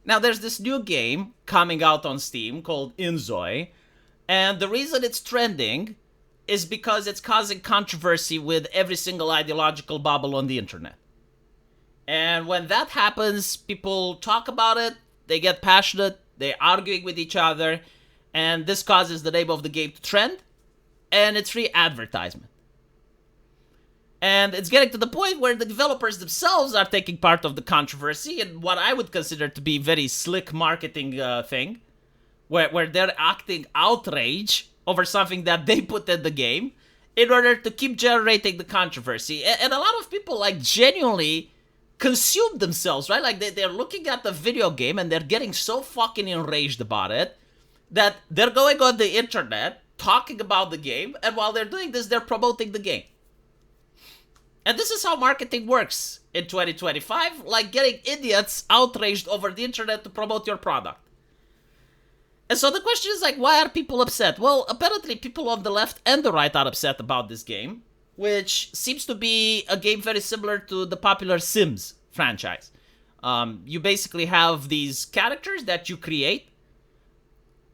Now, there's this new game coming out on Steam called InZoi, and the reason it's trending is because it's causing controversy with every single ideological bubble on the internet. And when that happens, people talk about it, they get passionate, they're arguing with each other, and this causes the name of the game to trend, and it's free advertisement. And it's getting to the point where the developers themselves are taking part of the controversy in what I would consider to be very slick marketing thing, where they're acting outrage over something that they put in the game in order to keep generating the controversy. And a lot of people like genuinely consume themselves, right? Like they're looking at the video game and they're getting so fucking enraged about it that they're going on the internet talking about the game, and while they're doing this, they're promoting the game. And this is how marketing works in 2025, like getting idiots outraged over the internet to promote your product. And so the question is like, why are people upset? Well, apparently people on the left and the right are upset about this game, which seems to be a game very similar to the popular Sims franchise. You basically have these characters that you create,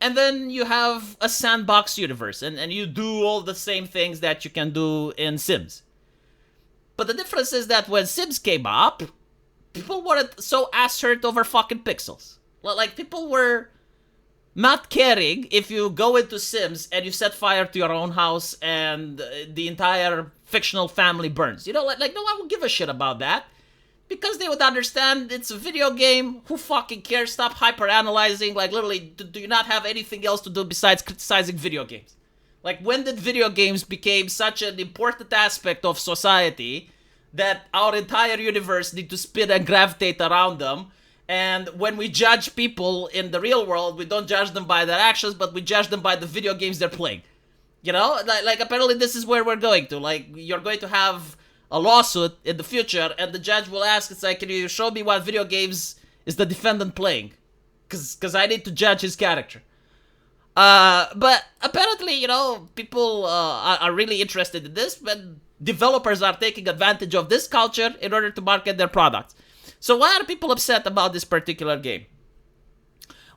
and then you have a sandbox universe, and you do all the same things that you can do in Sims. But the difference is that when Sims came up, people weren't so ass hurt over fucking pixels. Like, people were not caring if you go into Sims and you set fire to your own house and the entire fictional family burns. You know, like no one would give a shit about that. Because they would understand it's a video game. Who fucking cares? Stop hyper-analyzing. Like, literally, do you not have anything else to do besides criticizing video games? Like, when did video games become such an important aspect of society that our entire universe need to spin and gravitate around them? And when we judge people in the real world, we don't judge them by their actions, but we judge them by the video games they're playing. You know? Like apparently this is where we're going to. Like, you're going to have a lawsuit in the future, and the judge will ask, it's like, can you show me what video games is the defendant playing? Because I need to judge his character. But apparently, you know, people are really interested in this, but developers are taking advantage of this culture in order to market their products. So why are people upset about this particular game?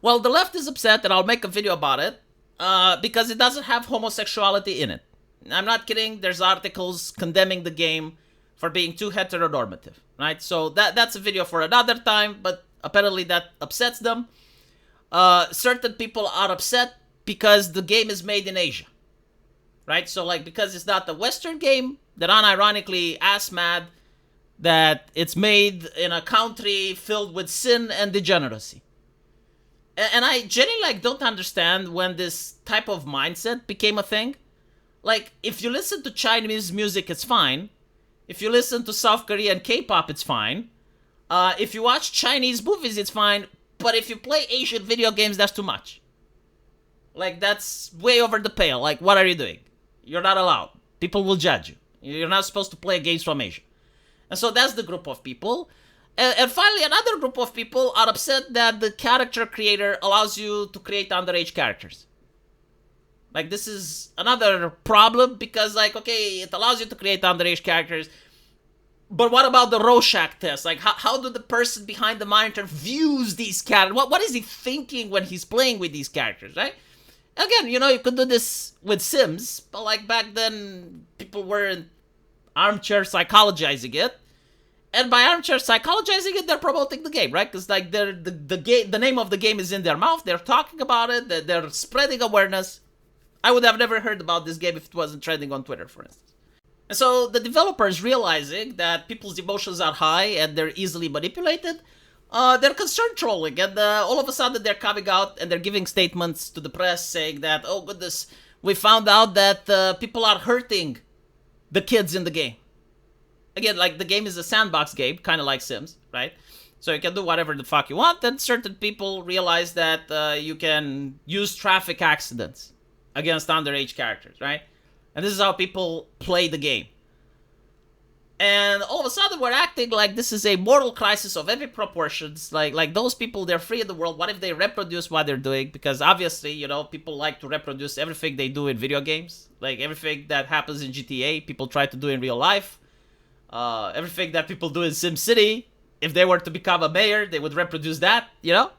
Well, the left is upset, and I'll make a video about it, because it doesn't have homosexuality in it. I'm not kidding, there's articles condemning the game for being too heteronormative, right? So that's a video for another time, but apparently that upsets them. Certain people are upset because the game is made in Asia, right? So, like, because it's not a Western game, they're unironically ass mad that it's made in a country filled with sin and degeneracy. And I genuinely, like, don't understand when this type of mindset became a thing. Like, if you listen to Chinese music, it's fine. If you listen to South Korean K-pop, it's fine. If you watch Chinese movies, it's fine. But if you play Asian video games, that's too much. Like, that's way over the pale. Like, what are you doing? You're not allowed. People will judge you. You're not supposed to play games from Asia. And so that's the group of people. And finally, another group of people are upset that the character creator allows you to create underage characters. Like, this is another problem because, like, okay, it allows you to create underage characters. But what about the Rorschach test? Like, how do the person behind the monitor views these characters? What is he thinking when he's playing with these characters, right? Again, you know, you could do this with Sims, but, like, back then, people weren't armchair psychologizing it. And by armchair psychologizing it, they're promoting the game, right? Because, like, the name of the game is in their mouth. They're talking about it. They're spreading awareness. I would have never heard about this game if it wasn't trending on Twitter, for instance. And so the developers, realizing that people's emotions are high and they're easily manipulated, they're concerned trolling. And all of a sudden they're coming out and they're giving statements to the press saying that, oh goodness, we found out that people are hurting the kids in the game. Again, like, the game is a sandbox game, kind of like Sims, right? So you can do whatever the fuck you want, and certain people realize that you can use traffic accidents against underage characters, right? And this is how people play the game. And all of a sudden, we're acting like this is a moral crisis of every proportions. Like those people, they're free in the world. What if they reproduce what they're doing? Because obviously, you know, people like to reproduce everything they do in video games. Like, everything that happens in GTA, people try to do in real life. Everything that people do in SimCity, If they were to become a mayor, they would reproduce that, you know?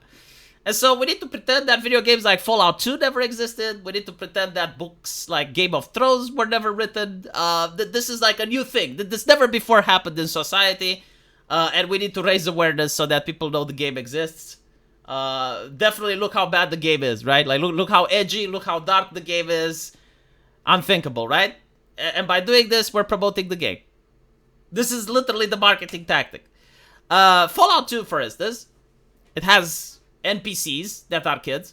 And so we need to pretend that video games like Fallout 2 never existed. We need to pretend that books like Game of Thrones were never written. This is like a new thing. This never before happened in society. And we need to raise awareness so that people know the game exists. Definitely look how bad the game is, right? Like, look how edgy, look how dark the game is. Unthinkable, right? And by doing this, we're promoting the game. This is literally the marketing tactic. Fallout 2, for instance, it has NPCs that are kids.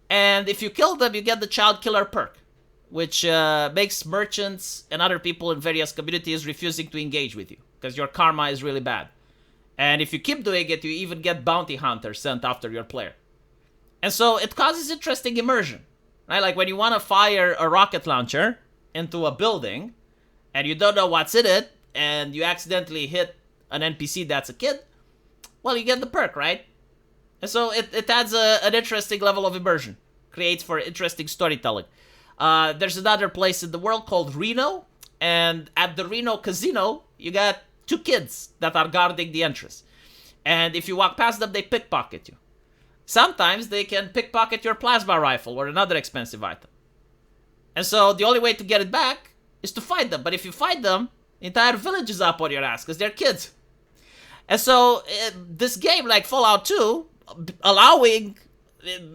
And if you kill them, you get the child killer perk, which makes merchants and other people in various communities refusing to engage with you because your karma is really bad. And if you keep doing it, you even get bounty hunters sent after your player. And so it causes interesting immersion, right? Like when you want to fire a rocket launcher into a building and you don't know what's in it and you accidentally hit an NPC that's a kid, well, you get the perk, right? And so it adds an interesting level of immersion, creates for interesting storytelling. There's another place in the world called Reno, and at the Reno casino, you got 2 kids that are guarding the entrance. And if you walk past them, they pickpocket you. Sometimes they can pickpocket your plasma rifle or another expensive item. And so the only way to get it back is to fight them. But if you fight them, the entire village is up on your ass because they're kids. And so this game, like Fallout 2, allowing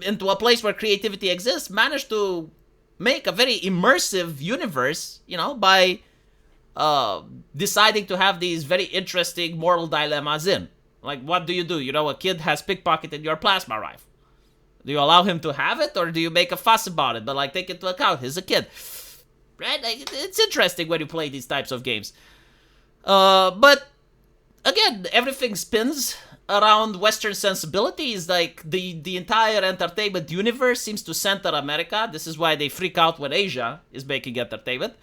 into a place where creativity exists, managed to make a very immersive universe, you know, by deciding to have these very interesting moral dilemmas in. Like, what do? You know, a kid has pickpocketed your plasma rifle. Do you allow him to have it, or do you make a fuss about it, but, like, take into account he's a kid? Right? Like, it's interesting when you play these types of games. But, again, everything spins around Western sensibilities. Like, the entire entertainment universe seems to center America. This is why they freak out when Asia is making entertainment.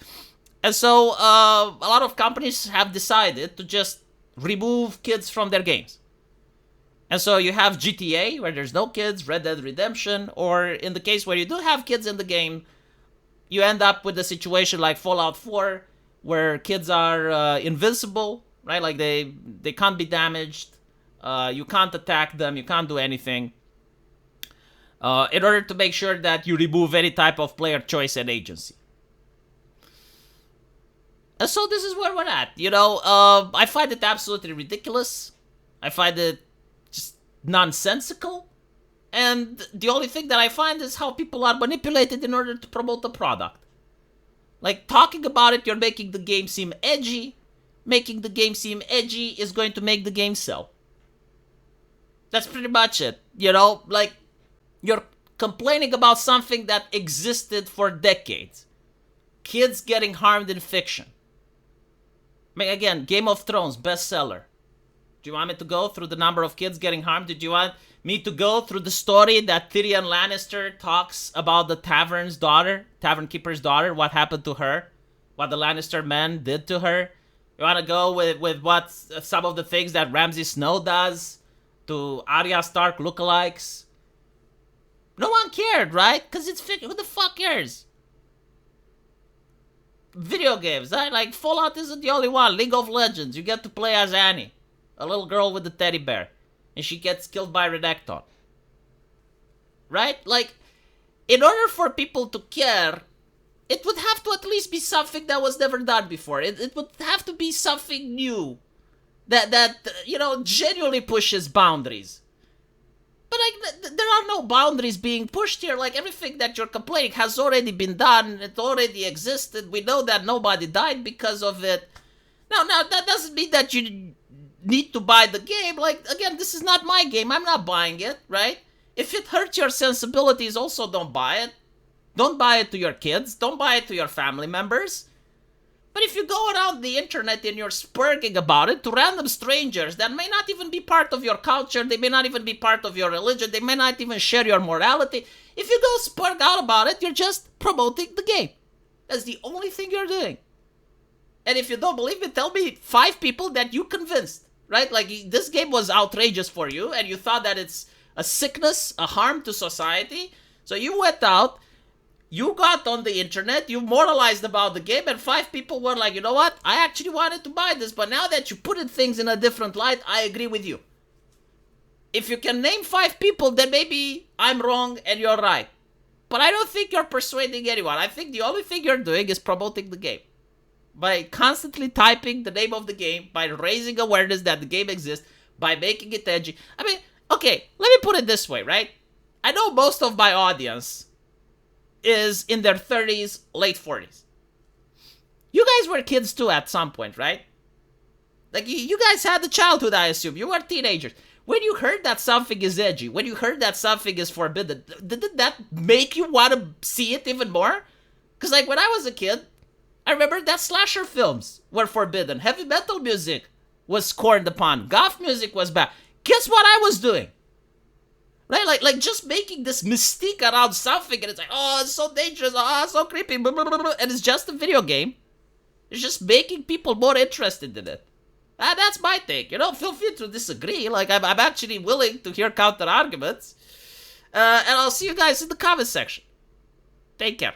And so, a lot of companies have decided to just remove kids from their games. And so you have GTA, where there's no kids, Red Dead Redemption, or in the case where you do have kids in the game, you end up with a situation like Fallout 4, where kids are invincible, right? Like they can't be damaged, you can't attack them, you can't do anything, in order to make sure that you remove any type of player choice and agency. And so this is where we're at, you know. I find it absolutely ridiculous. I find it just nonsensical. And the only thing that I find is how people are manipulated in order to promote the product. Like, talking about it, you're making the game seem edgy. Making the game seem edgy is going to make the game sell. That's pretty much it, you know. Like, you're complaining about something that existed for decades. Kids getting harmed in fiction. I mean, again, Game of Thrones, bestseller. Do you want me to go through the number of kids getting harmed? Did you want me to go through the story that Tyrion Lannister talks about the tavern keeper's daughter, what happened to her, what the Lannister men did to her? You want to go with what some of the things that Ramsay Snow does to Arya Stark lookalikes? No one cared, right? Because it's fiction. Who the fuck cares? Video games, right? Like, Fallout isn't the only one. League of Legends, you get to play as Annie, a little girl with a teddy bear, and she gets killed by Renekton. Right? Like, in order for people to care, it would have to at least be something that was never done before. It would have to be something new that you know, genuinely pushes boundaries. But, like, there are no boundaries being pushed here. Like, everything that you're complaining has already been done. It already existed. We know that nobody died because of it. Now, that doesn't mean that you need to buy the game. Like, again, this is not my game. I'm not buying it, right? If it hurts your sensibilities, also don't buy it. Don't buy it to your kids. Don't buy it to your family members. But if you go around the internet and you're spurging about it to random strangers that may not even be part of your culture, they may not even be part of your religion, they may not even share your morality, if you go spurg out about it, you're just promoting the game. That's the only thing you're doing. And if you don't believe me, tell me 5 people that you convinced, right? Like, this game was outrageous for you, and you thought that it's a sickness, a harm to society. So you went out, You got on the internet, you moralized about the game, and 5 people were like, you know what? I actually wanted to buy this, but now that you put things in a different light, I agree with you. If you can name 5 people, then maybe I'm wrong and you're right. But I don't think you're persuading anyone. I think the only thing you're doing is promoting the game. By constantly typing the name of the game, by raising awareness that the game exists, by making it edgy. I mean, okay, let me put it this way, right? I know most of my audience is in their 30s, late 40s. You guys were kids too at some point, right? Like, you guys had the childhood, I assume. You were teenagers. When you heard that something is edgy, when you heard that something is forbidden, didn't that make you want to see it even more? Because, like, when I was a kid, I remember that slasher films were forbidden. Heavy metal music was scorned upon. Goth music was bad. Guess what I was doing? Right? Like just making this mystique around something, and it's like, oh, it's so dangerous, oh, it's so creepy, blah, blah, blah, blah. And it's just a video game. It's just making people more interested in it. That's my take. Feel free to disagree. Like, I'm actually willing to hear counter arguments. And I'll see you guys in the comment section. Take care.